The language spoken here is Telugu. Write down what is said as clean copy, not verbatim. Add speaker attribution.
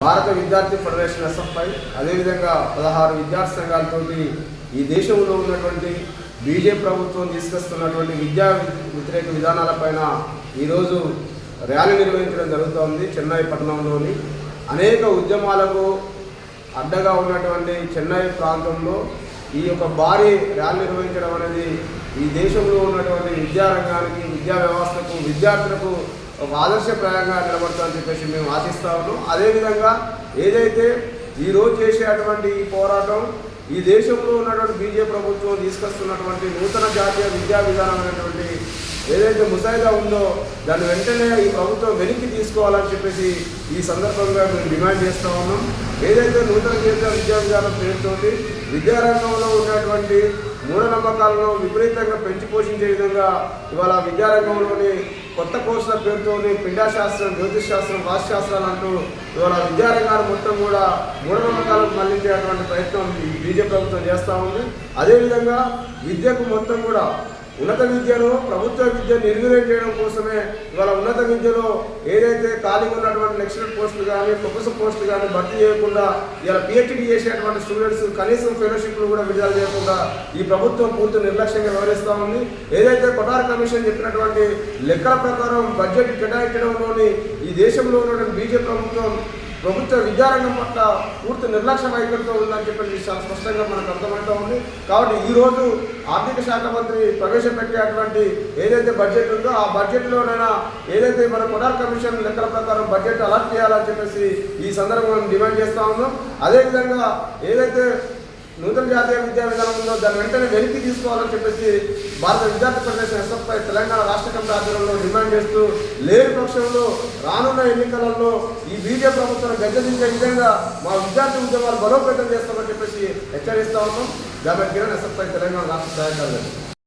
Speaker 1: భారత విద్యార్థి ఫెడరేషన్ ఎస్ఎఫ్ఐ అదేవిధంగా 16 విద్యార్థి సంఘాలతో ఈ దేశంలో ఉన్నటువంటి బీజేపీ ప్రభుత్వం తీసుకొస్తున్నటువంటి విద్యా వ్యతిరేక విధానాలపైన ఈరోజు ర్యాలీ నిర్వహించడం జరుగుతోంది. చెన్నై పట్టణంలోని అనేక ఉద్యమాలకు అడ్డగా ఉన్నటువంటి చెన్నై ప్రాంతంలో ఈ యొక్క భారీ ర్యాలీ నిర్వహించడం అనేది ఈ దేశంలో ఉన్నటువంటి విద్యారంగానికి, విద్యా వ్యవస్థకు, విద్యార్థులకు ఒక ఆదర్శప్రాయంగా నిలబడతామని చెప్పేసి మేము ఆశిస్తా ఉన్నాం. అదేవిధంగా ఏదైతే ఈరోజు చేసేటువంటి ఈ పోరాటం ఈ దేశంలో ఉన్నటువంటి బీజేపీ ప్రభుత్వం తీసుకొస్తున్నటువంటి నూతన జాతీయ విద్యా విధానం అనేటువంటి ఏదైతే ముసాయిదా ఉందో దాన్ని వెంటనే ఈ ప్రభుత్వం వెనక్కి తీసుకోవాలని చెప్పేసి ఈ సందర్భంగా మేము డిమాండ్ చేస్తూ ఉన్నాం. ఏదైతే నూతన జాతీయ విద్యా విధానం పేరుతోటి విద్యారంగంలో ఉన్నటువంటి మూఢనమ్మకాలను విపరీతంగా పెంచి పోషించే విధంగా ఇవాళ విద్యారంగంలోని కొత్త కోర్సుల పేరుతోని పిండాశాస్త్రం, జ్యోతిష్ శాస్త్రం, వాస్తుశాస్త్రాలు అంటూ ఇవాళ విద్యారంగాన్ని మొత్తం కూడా మూఢనమ్మకాలకు మళ్లించేటువంటి ప్రయత్నం బీజేపీ ప్రభుత్వం చేస్తూ ఉంది. అదేవిధంగా విద్యకు మొత్తం కూడా ఉన్నత విద్యను, ప్రభుత్వ విద్యను నిర్వీర్యం చేయడం కోసమే ఇవాళ ఉన్నత విద్యలో ఏదైతే ఖాళీగా ఉన్నటువంటి లెక్చరర్ పోస్టులు కానీ, ప్రొఫెసర్ పోస్టులు కానీ భర్తీ చేయకుండా ఇలా పిహెచ్డీ చేసేటువంటి స్టూడెంట్స్ కనీసం ఫెలోషిప్లు కూడా విడుదల చేయకుండా ఈ ప్రభుత్వం పూర్తి నిర్లక్ష్యంగా వ్యవహరిస్తూ ఉంది. ఏదైతే కొటార్ కమిషన్ చెప్పినటువంటి లెక్కల ప్రకారం బడ్జెట్ కేటాయించడంలోని ఈ దేశంలో ఉన్నటువంటి బీజేపీ ప్రభుత్వ విద్యారంగం పట్ల పూర్తి నిర్లక్ష్య వైఖరితో ఉందని చెప్పి చాలా స్పష్టంగా మనకు అర్థమవుతూ ఉంది. కాబట్టి ఈరోజు ఆర్థిక శాఖ మంత్రి ప్రవేశపెట్టేటువంటి ఏదైతే బడ్జెట్ ఉందో ఆ బడ్జెట్లోనైనా ఏదైతే మన కొటార్ కమిషన్ లెక్కల ప్రకారం బడ్జెట్ అలాట్ చేయాలని చెప్పేసి ఈ సందర్భంగా డిమాండ్ చేస్తూ ఉన్నాం. అదేవిధంగా ఏదైతే నూతన జాతీయ విద్యా విధానం ఉందో దాన్ని వెంటనే వెనక్కి తీసుకోవాలని చెప్పేసి భారత విద్యార్థి ఫెడరేషన్ ఎస్ఎఫ్ఐ తెలంగాణ రాష్ట్ర కమిటీ ఆధ్వర్యంలో డిమాండ్ చేస్తూ లేని పక్షంలో రానున్న ఎన్నికలలో ఈ బీజేపీ ప్రభుత్వం గద్దెదించే విధంగా మా విద్యార్థి ఉద్యమాలు బలోపేతం చేస్తామని చెప్పేసి హెచ్చరిస్తా ఉన్నాం. జాబెట్ కిరణ్, ఎస్ఎఫ్ఐ తెలంగాణ రాష్ట్ర సహాయ కార్యదర్శి.